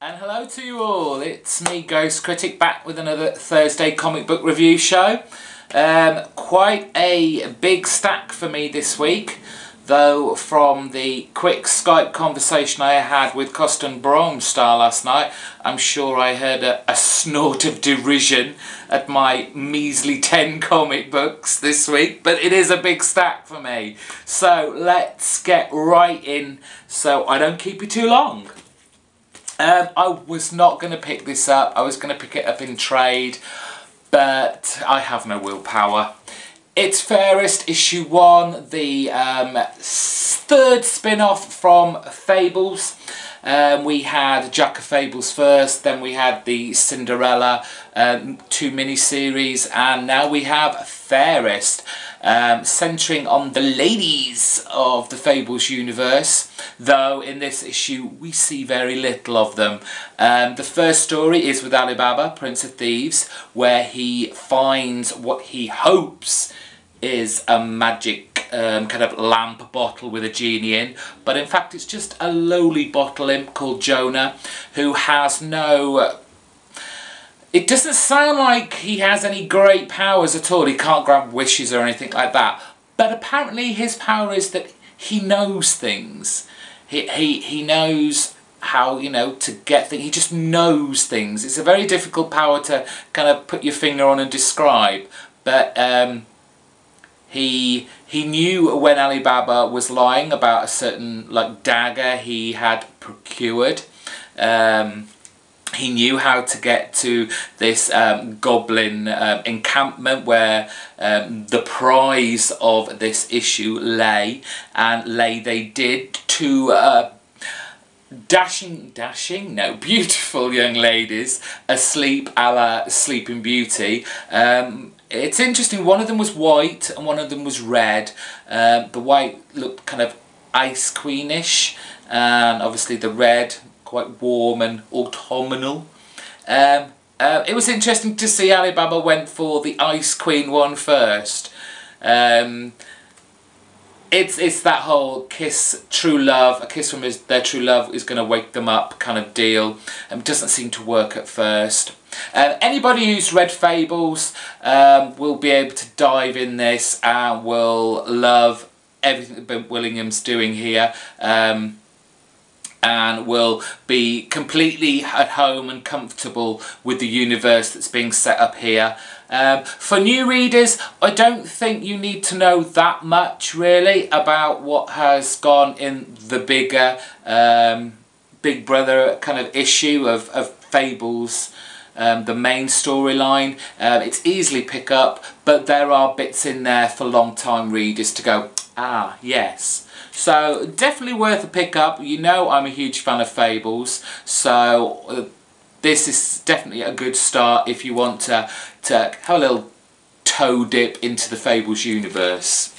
And hello to you all, it's me GhostCritic back with another Thursday comic book review show. Quite a big stack for me this week, though from the quick Skype conversation I had with Costin Bromstar last night, I'm sure I heard a snort of derision at my measly 10 comic books this week, but it is a big stack for me. So let's get right in so I don't keep you too long. I was not going to pick this up. I was going to pick it up in trade, but I have no willpower. It's Fairest issue 1, the third spin-off from Fables. We had Jack of Fables first, then we had the Cinderella 2 mini-series, and now we have Fairest, centering on the ladies of the Fables universe, though in this issue we see very little of them. The first story is with Alibaba, Prince of Thieves, where he finds what he hopes is a magic kind of lamp bottle with a genie in, but in fact it's just a lowly bottle imp called Jonah, who has no... It doesn't sound like he has any great powers at all. He can't grant wishes or anything like that, but apparently his power is that he knows things. He knows how, you know, to get things. He just knows things. It's a very difficult power to kind of put your finger on and describe, but He knew when Alibaba was lying about a certain dagger he had procured. He knew how to get to this goblin encampment where the prize of this issue lay, and they did to beautiful young ladies asleep a la Sleeping Beauty. It's interesting, one of them was white and one of them was red. The white looked kind of ice queenish, and obviously the red quite warm and autumnal. It was interesting to see Alibaba went for the Ice Queen one first. It's that whole kiss true love, a kiss from their true love is going to wake them up kind of deal. It doesn't seem to work at first. Anybody who's read Fables will be able to dive in this and will love everything that Ben Willingham's doing here, and will be completely at home and comfortable with the universe that's being set up here. For new readers, I don't think you need to know that much really about what has gone in the bigger Big Brother kind of issue of Fables. The main storyline, it's easily pick up, but there are bits in there for long time readers to go, ah yes. So definitely worth a pick up. You know I'm a huge fan of Fables, so this is definitely a good start if you want to have a little toe dip into the Fables universe.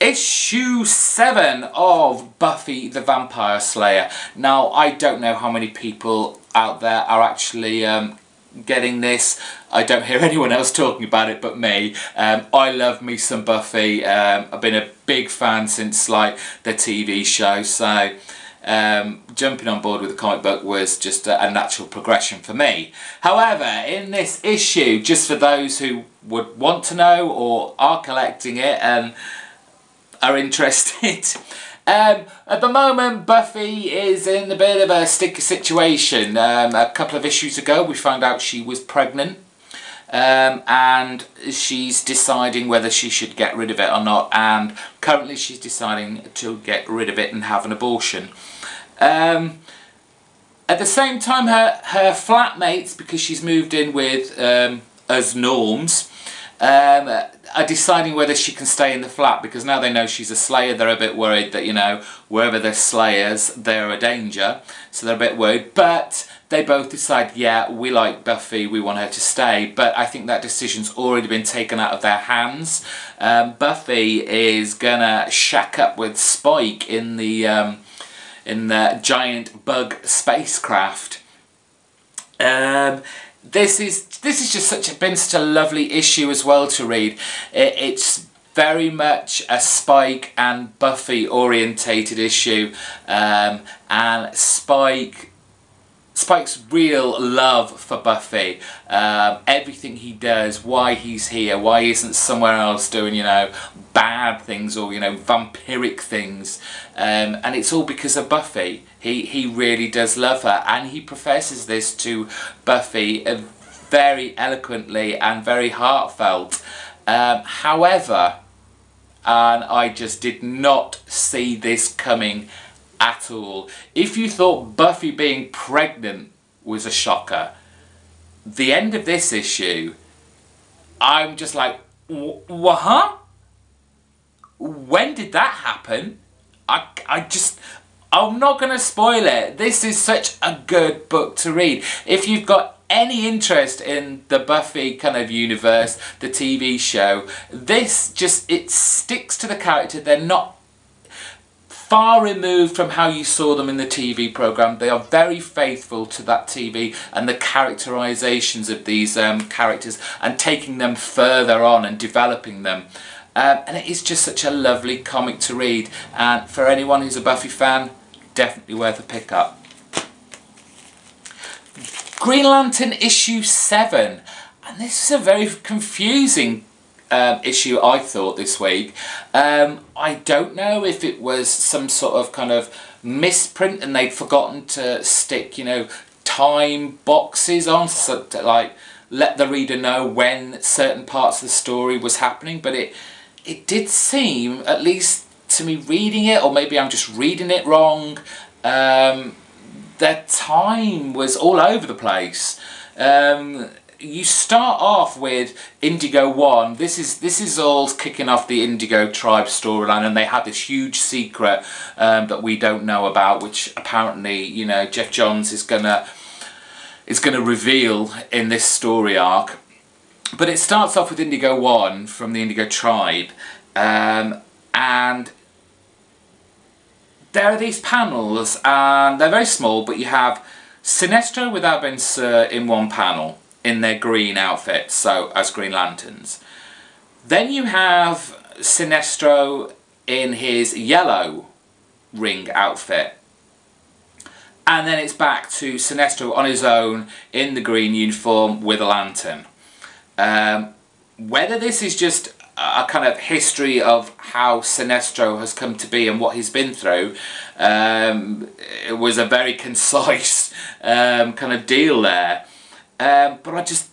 Issue 7 of Buffy the Vampire Slayer. Now, I don't know how many people out there are actually getting this. I don't hear anyone else talking about it but me. I love me some Buffy. I've been a big fan since the TV show, so jumping on board with the comic book was just a natural progression for me. However, in this issue, just for those who would want to know or are collecting it and are interested. At the moment, Buffy is in a bit of a sticky situation. A couple of issues ago, we found out she was pregnant, and she's deciding whether she should get rid of it or not, and currently she's deciding to get rid of it and have an abortion. At the same time, her flatmates, because she's moved in with as norms, are deciding whether she can stay in the flat, because now they know she's a slayer. They're a bit worried that, you know, wherever there's slayers, they're a danger, so they're a bit worried, but they both decide, yeah, we like Buffy, we want her to stay. But I think that decision's already been taken out of their hands. Buffy is gonna shack up with Spike in the giant bug spacecraft. This is just been such a lovely issue as well to read. It's very much a Spike and Buffy orientated issue, and Spike's real love for Buffy, everything he does, why he's here, why he isn't somewhere else doing, you know, bad things or, you know, vampiric things, and it's all because of Buffy. He really does love her, and he professes this to Buffy very eloquently and very heartfelt. However, and I just did not see this coming at all. If you thought Buffy being pregnant was a shocker, the end of this issue, I'm just like, what? When did that happen? I'm not going to spoil it. This is such a good book to read. If you've got any interest in the Buffy kind of universe, the TV show, this just, it sticks to the character. They're not far removed from how you saw them in the TV programme. They are very faithful to that TV and the characterisations of these characters, and taking them further on and developing them. And it is just such a lovely comic to read, and for anyone who's a Buffy fan, definitely worth a pick up. Green Lantern issue 7, and this is a very confusing issue, I thought, this week. I don't know if it was some sort of kind of misprint and they'd forgotten to stick, you know, time boxes on, so to, like, let the reader know when certain parts of the story was happening, but it did seem, at least to me reading it, or maybe I'm just reading it wrong, that time was all over the place. You start off with Indigo 1. This is all kicking off the Indigo Tribe storyline, and they have this huge secret that we don't know about, which apparently, you know, Jeff Johns is gonna reveal in this story arc. But it starts off with Indigo 1 from the Indigo Tribe, and there are these panels, and they're very small, but you have Sinestro with Ben Sur in one panel in their green outfits, so as Green Lanterns. Then you have Sinestro in his yellow ring outfit, and then it's back to Sinestro on his own in the green uniform with a lantern. Whether this is just a kind of history of how Sinestro has come to be and what he's been through, it was a very concise kind of deal there. But I just,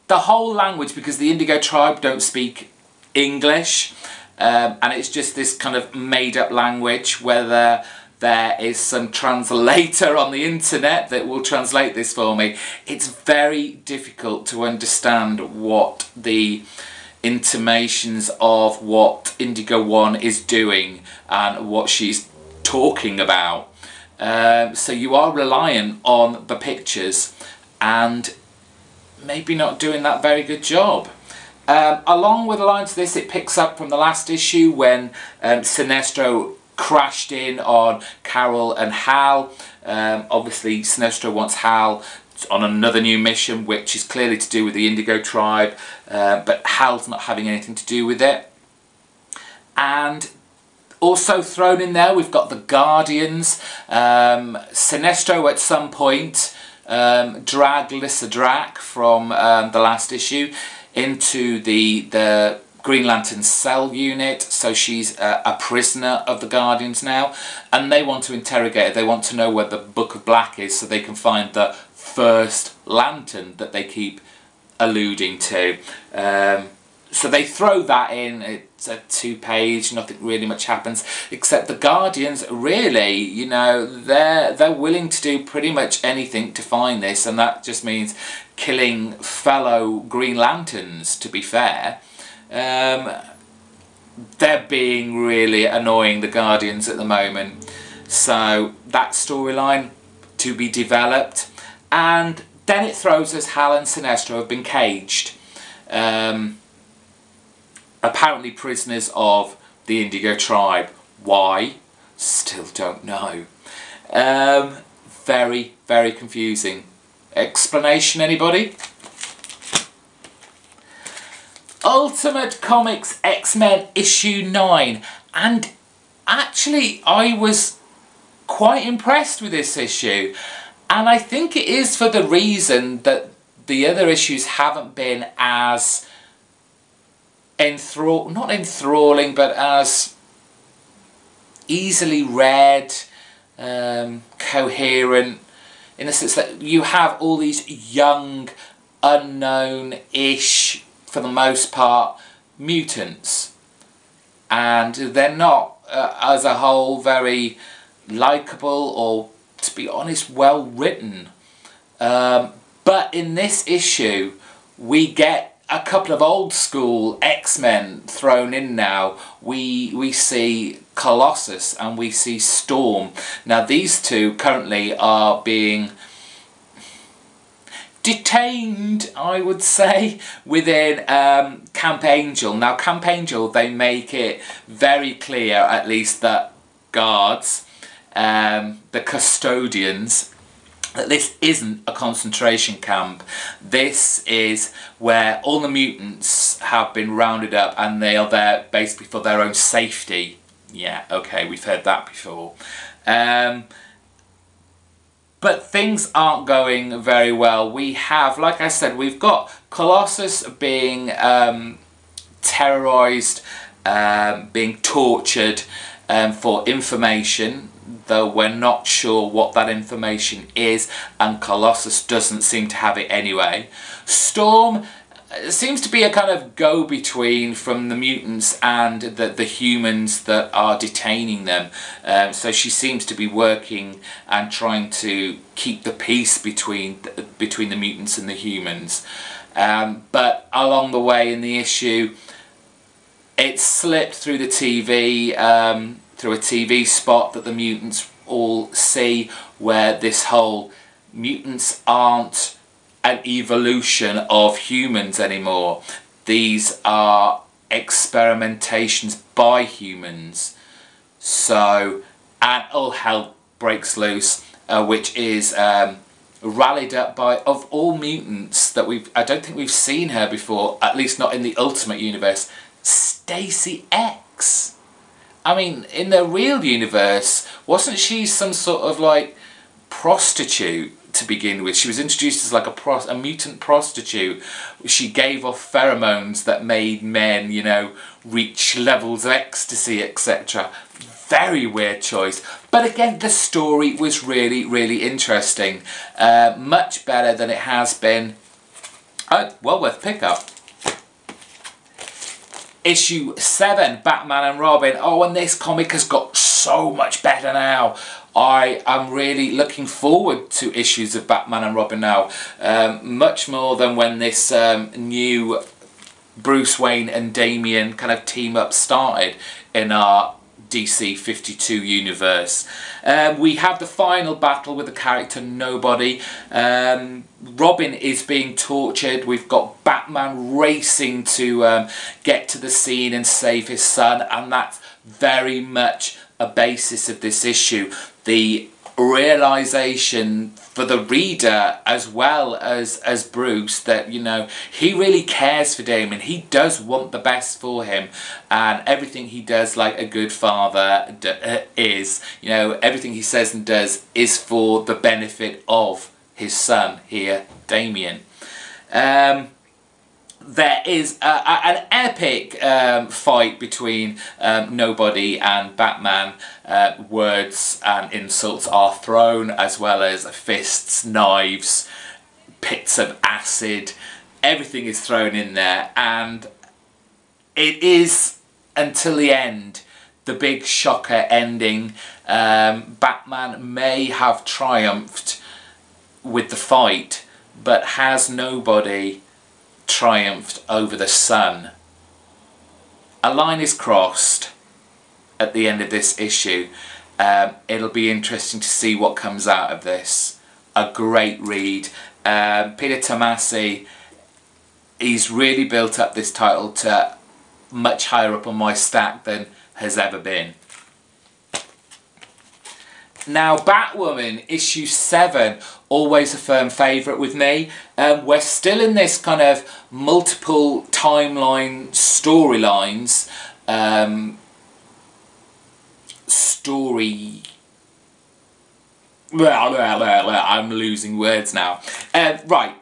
the whole language, because the Indigo Tribe don't speak English, and it's just this kind of made up language, whether there is some translator on the internet that will translate this for me, it's very difficult to understand what the intimations of what Indigo 1 is doing and what she's talking about. So you are reliant on the pictures, and maybe not doing that very good job. Along with the lines of this, it picks up from the last issue when Sinestro crashed in on Carol and Hal. Obviously Sinestro wants Hal on another new mission, which is clearly to do with the Indigo Tribe, but Hal's not having anything to do with it. And also thrown in there, we've got the Guardians. Sinestro at some point dragged Lyssa Drack from the last issue into the Green Lantern cell unit, so she's a prisoner of the Guardians now, and they want to interrogate her. They want to know where the Book of Black is so they can find the first lantern that they keep alluding to. So they throw that in. It's a 2-page, nothing really much happens, except the Guardians really, you know, they're willing to do pretty much anything to find this, and that just means killing fellow Green Lanterns, to be fair. They're being really annoying, the Guardians, at the moment. So that storyline to be developed. And then it throws us Hal and Sinestro have been caged. Apparently prisoners of the Indigo Tribe. Why? Still don't know. Very, very confusing. Explanation, anybody? Ultimate Comics X-Men issue 9, and actually I was quite impressed with this issue, and I think it is for the reason that the other issues haven't been as not enthralling, but as easily read, coherent, in the sense that you have all these young, unknown-ish, for the most part, mutants, and they're not, as a whole, very likeable or, to be honest, well written. But in this issue, we get a couple of old school X-Men thrown in now. We see Colossus and we see Storm. Now these two currently are being detained, I would say, within Camp Angel. Now Camp Angel, they make it very clear, at least, that guards, the custodians, that this isn't a concentration camp. This is where all the mutants have been rounded up and they are there basically for their own safety. Yeah, okay, we've heard that before. But things aren't going very well. We have, like I said, we've got Colossus being terrorised, being tortured for information, though we're not sure what that information is, and Colossus doesn't seem to have it anyway. Storm seems to be a kind of go-between from the mutants and the humans that are detaining them. So she seems to be working and trying to keep the peace between the mutants and the humans. But along the way in the issue, it slipped through the TV, through a TV spot that the mutants all see, where this whole mutants aren't an evolution of humans anymore. These are experimentations by humans. So, and all hell breaks loose, which is rallied up by, of all mutants that I don't think we've seen her before, at least not in the Ultimate Universe, Stacy X. I mean, in the real universe, wasn't she some sort of like prostitute to begin with? She was introduced as like a mutant prostitute. She gave off pheromones that made men, you know, reach levels of ecstasy, etc. Very weird choice. But again, the story was really, really interesting. Much better than it has been. Well worth pickup. Issue 7, Batman and Robin. Oh, and this comic has got so much better now. I am really looking forward to issues of Batman and Robin now. Much more than when this new Bruce Wayne and Damian kind of team up started in our DC 52 universe. We have the final battle with the character Nobody. Robin is being tortured. We've got Batman racing to get to the scene and save his son, and that's very much a basis of this issue. The realization for the reader as well as Bruce that, you know, he really cares for Damon. He does want the best for him, and everything he does, like a good father is, you know, everything he says and does is for the benefit of his son here, Damien. There is an epic fight between Nobody and Batman. Words and insults are thrown, as well as fists, knives, pits of acid. Everything is thrown in there, and it is, until the end, the big shocker ending. Batman may have triumphed with the fight, but has Nobody triumphed over the sun? A line is crossed at the end of this issue. It'll be interesting to see what comes out of this. A great read. Peter Tomasi, he's really built up this title to much higher up on my stack than has ever been. Now, Batwoman, issue 7, always a firm favourite with me. We're still in this kind of multiple timeline storylines. I'm losing words now. Right,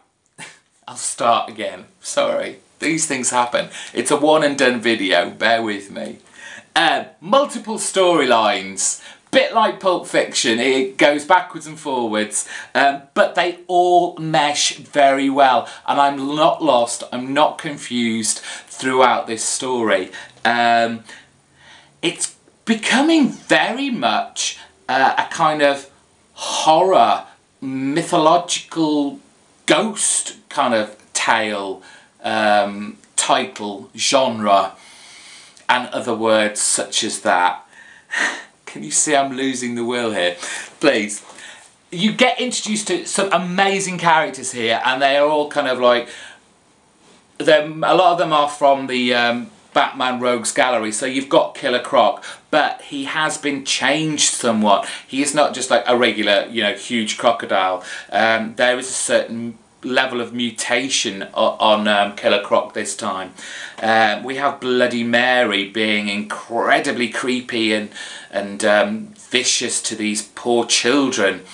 I'll start again. Sorry, these things happen. It's a one and done video, bear with me. Multiple storylines. Bit like Pulp Fiction, it goes backwards and forwards, but they all mesh very well, and I'm not lost, I'm not confused throughout this story. It's becoming very much a kind of horror, mythological ghost kind of tale, title, genre, and other words such as that. Can you see I'm losing the will here? Please. You get introduced to some amazing characters here, and they are all kind of like... a lot of them are from the Batman Rogues Gallery. So you've got Killer Croc, but he has been changed somewhat. He is not just like a regular, you know, huge crocodile. There is a certain level of mutation on Killer Croc this time. We have Bloody Mary being incredibly creepy and vicious to these poor children.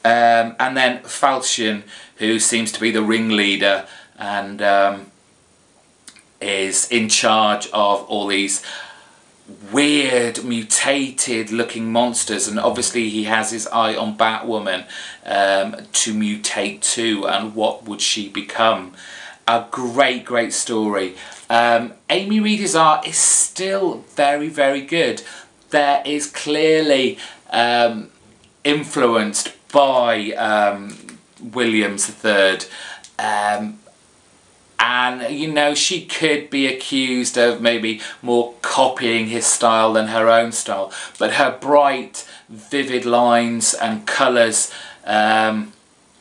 And then Falchion, who seems to be the ringleader and is in charge of all these weird, mutated looking monsters, and obviously he has his eye on Batwoman to mutate too, and what would she become? A great story. Amy Reeder's art is still very good. There is clearly influenced by Williams III. And, you know, she could be accused of maybe more copying his style than her own style. But her bright, vivid lines and colours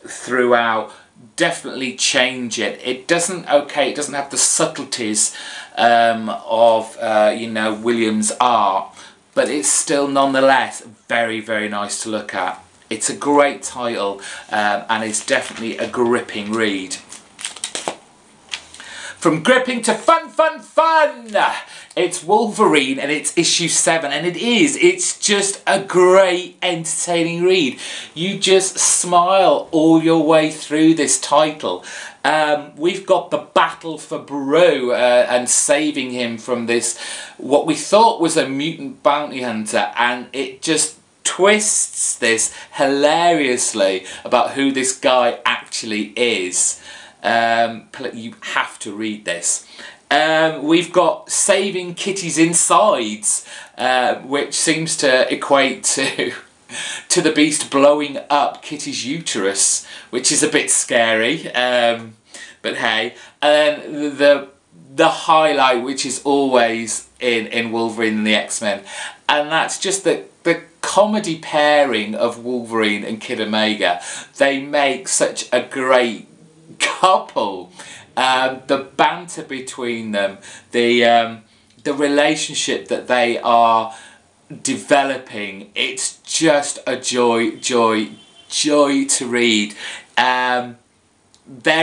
throughout definitely change it. It doesn't have the subtleties of, you know, Williams' art. But it's still nonetheless very nice to look at. It's a great title and it's definitely a gripping read. From gripping to fun! It's Wolverine and it's issue 7, and it's just a great entertaining read. You just smile all your way through this title. We've got the battle for Baru and saving him from this, what we thought was a mutant bounty hunter, and it just twists this hilariously about who this guy actually is. You have to read this. We've got saving Kitty's insides, which seems to equate to the Beast blowing up Kitty's uterus, which is a bit scary. But hey, the highlight, which is always in Wolverine and the X-Men, and that's just the comedy pairing of Wolverine and Kid Omega. They make such a great couple. The banter between them, the relationship that they are developing, it's just a joy to read. They're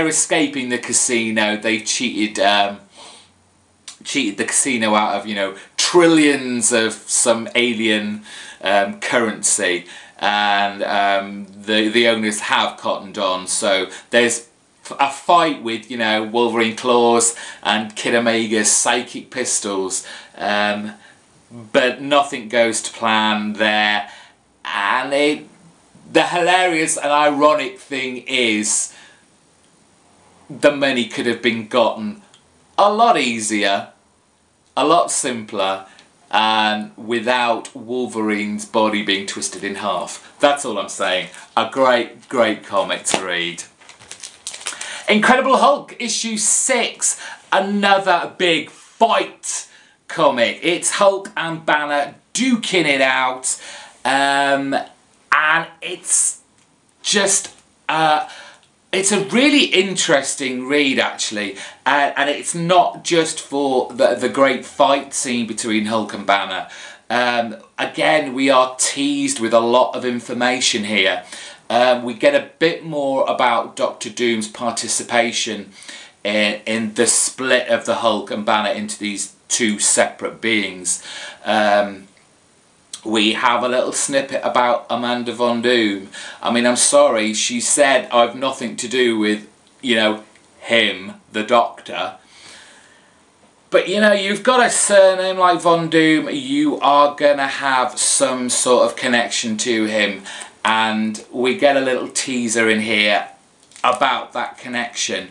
escaping the casino. They cheated the casino out of, you know, trillions of some alien currency, and the owners have cottoned on. So there's a fight with, you know, Wolverine claws and Kid Omega's psychic pistols, but nothing goes to plan there. And the hilarious and ironic thing is, the money could have been gotten a lot easier, a lot simpler, and without Wolverine's body being twisted in half. That's all I'm saying. A great comic to read. Incredible Hulk, issue 6, another big fight comic. It's Hulk and Banner duking it out, and it's just it's a really interesting read, actually, and it's not just for the great fight scene between Hulk and Banner. Again, we are teased with a lot of information here. We get a bit more about Doctor Doom's participation in the split of the Hulk and Banner into these two separate beings. We have a little snippet about Amanda Von Doom. I mean, I'm sorry, she said, I've nothing to do with, you know, him, the Doctor. But, you know, you've got a surname like Von Doom, you are going to have some sort of connection to him. And we get a little teaser in here about that connection.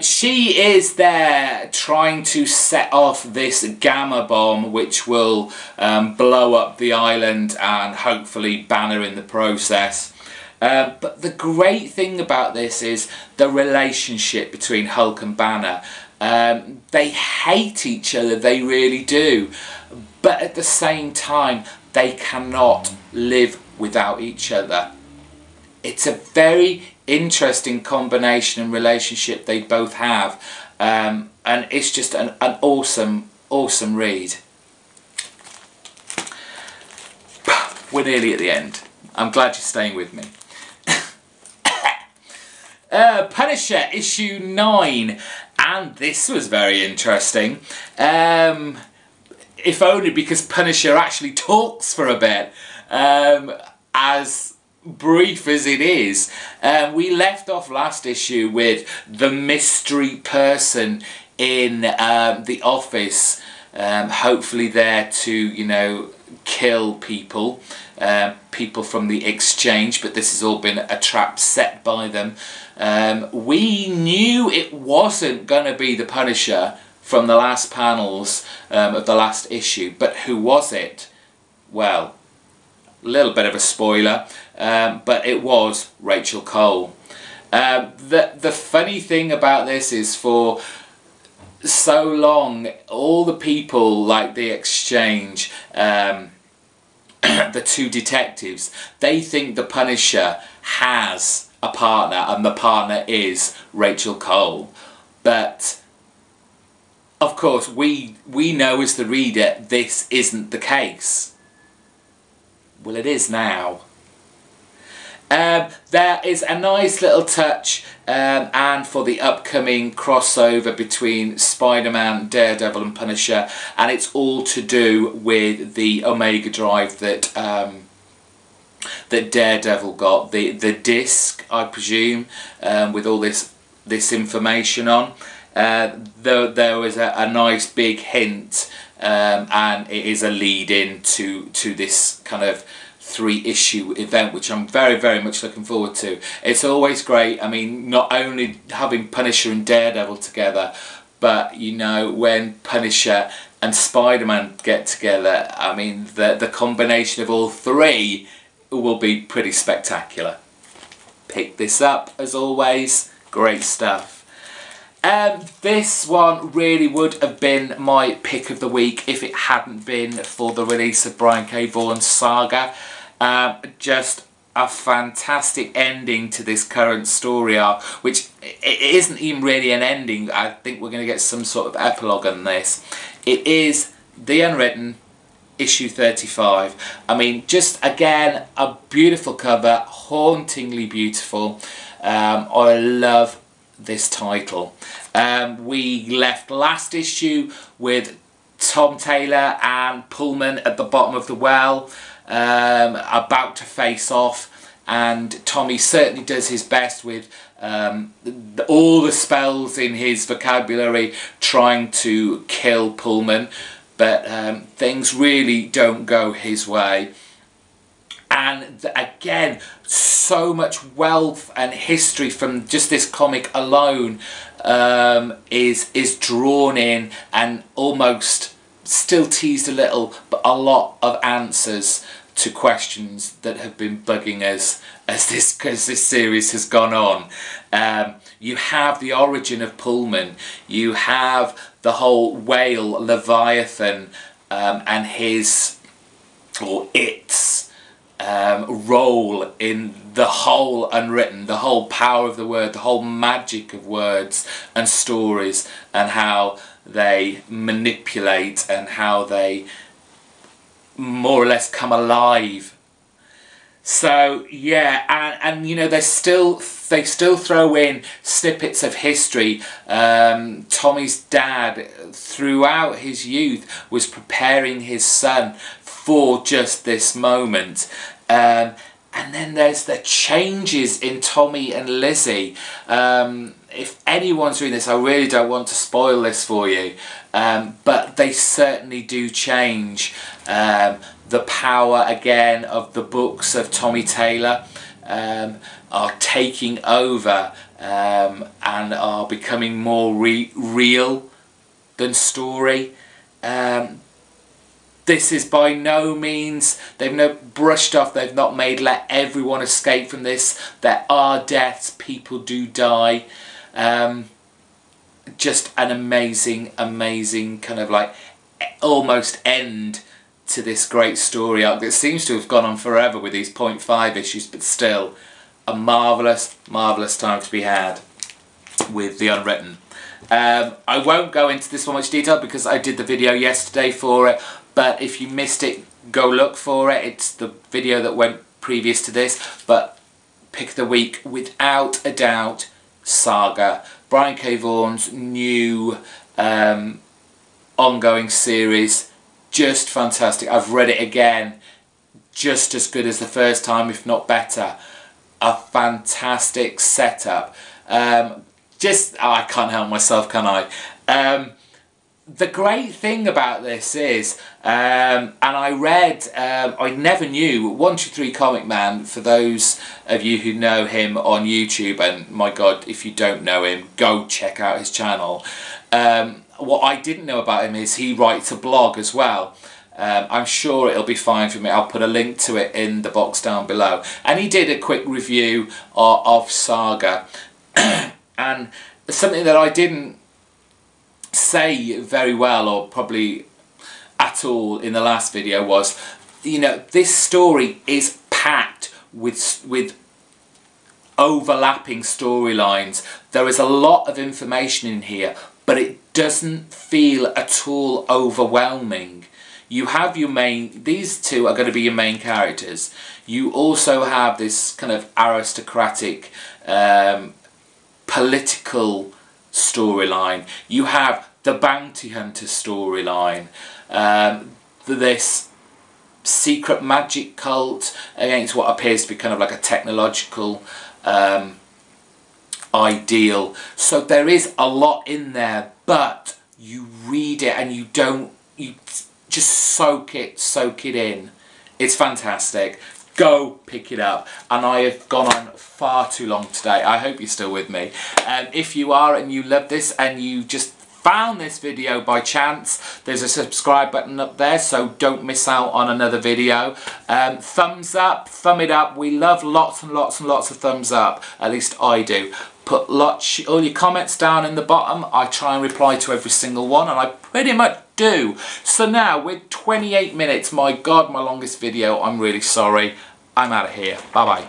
She is there trying to set off this gamma bomb which will blow up the island and hopefully Banner in the process. But the great thing about this is the relationship between Hulk and Banner. They hate each other, they really do. But at the same time, they cannot live without each other. It's a very interesting combination and relationship they both have, and it's just an awesome read. We're nearly at the end. I'm glad you're staying with me. Punisher issue 9, and this was very interesting, if only because Punisher actually talks for a bit, as brief as it is. We left off last issue with the mystery person in the office, hopefully there to, you know, kill people, people from the exchange, but this has all been a trap set by them. We knew it wasn't going to be the Punisher from the last panels of the last issue, but who was it? Well, a little bit of a spoiler, but it was Rachel Cole. The funny thing about this is, for so long, all the people like the exchange, the two detectives, they think the Punisher has a partner and the partner is Rachel Cole. But of course we know as the reader this isn't the case. Well, it is now. There is a nice little touch and for the upcoming crossover between Spider-Man, Daredevil and Punisher, and it's all to do with the Omega Drive that that Daredevil got, the disc, I presume, with all this information on. There was a nice big hint, and it is a lead-in to this kind of 3-issue event, which I'm very much looking forward to. It's always great, I mean, not only having Punisher and Daredevil together, but, you know, when Punisher and Spider-Man get together, I mean, the combination of all three will be pretty spectacular. Pick this up, as always, great stuff. This one really would have been my pick of the week if it hadn't been for the release of Brian K. Vaughan's Saga. Just a fantastic ending to this current story arc, which it isn't even really an ending. I think we're going to get some sort of epilogue on this. It is The Unwritten, issue 35. I mean, just again, a beautiful cover, hauntingly beautiful. I love this title. We left last issue with Tom Taylor and Pullman at the bottom of the well, about to face off, and Tommy certainly does his best with all the spells in his vocabulary trying to kill Pullman, but things really don't go his way. And again, so much wealth and history from just this comic alone is drawn in, and almost still teased a little, but a lot of answers to questions that have been bugging us as this series has gone on. You have the origin of Pullman, you have the whole whale Leviathan and his, or its, role in the whole unwritten, the whole power of the word, the whole magic of words and stories, and how they manipulate and how they more or less come alive. So yeah, and you know, they still throw in snippets of history. Tommy's dad throughout his youth was preparing his son for just this moment. And then there's the changes in Tommy and Lizzie. If anyone's reading this, I really don't want to spoil this for you, but they certainly do change. The power again of the books of Tommy Taylor are taking over and are becoming more real than story. This is by no means, they've not brushed off, they've not made let everyone escape from this. There are deaths, people do die. Just an amazing, amazing kind of like almost end to this great story arc that seems to have gone on forever with these 0.5 issues, but still a marvellous, marvellous time to be had with the Unwritten. I won't go into this in much detail because I did the video yesterday for it, but if you missed it, go look for it. It's the video that went previous to this, but pick of the week, without a doubt, Saga. Brian K. Vaughan's new ongoing series. Just fantastic. I've read it again, just as good as the first time, if not better. A fantastic setup. I can't help myself, can I? The great thing about this is, and I read, I never knew, 123 Comic Man, for those of you who know him on YouTube, and my God, if you don't know him, go check out his channel. What I didn't know about him is he writes a blog as well. I'm sure it'll be fine for me. I'll put a link to it in the box down below. And he did a quick review of Saga. And something that I didn't say very well, or probably at all, in the last video was, you know, this story is packed with overlapping storylines. There is a lot of information in here, but it doesn't feel at all overwhelming. You have your main, these two are going to be your main characters. You also have this kind of aristocratic political storyline. You have the bounty hunter storyline. This secret magic cult against what appears to be kind of like a technological ideal. So there is a lot in there, but you read it and you just soak it in. It's fantastic. Go pick it up. And I have gone on far too long today. I hope you're still with me. If you are and you love this and you just found this video by chance, there's a subscribe button up there, so don't miss out on another video. Thumbs up, thumb it up. We love lots and lots and lots of thumbs up. At least I do. Put all your comments down in the bottom. I try and reply to every single one, and I pretty much do. So now, with 28 minutes, my God, my longest video, I'm really sorry. I'm out of here. Bye-bye.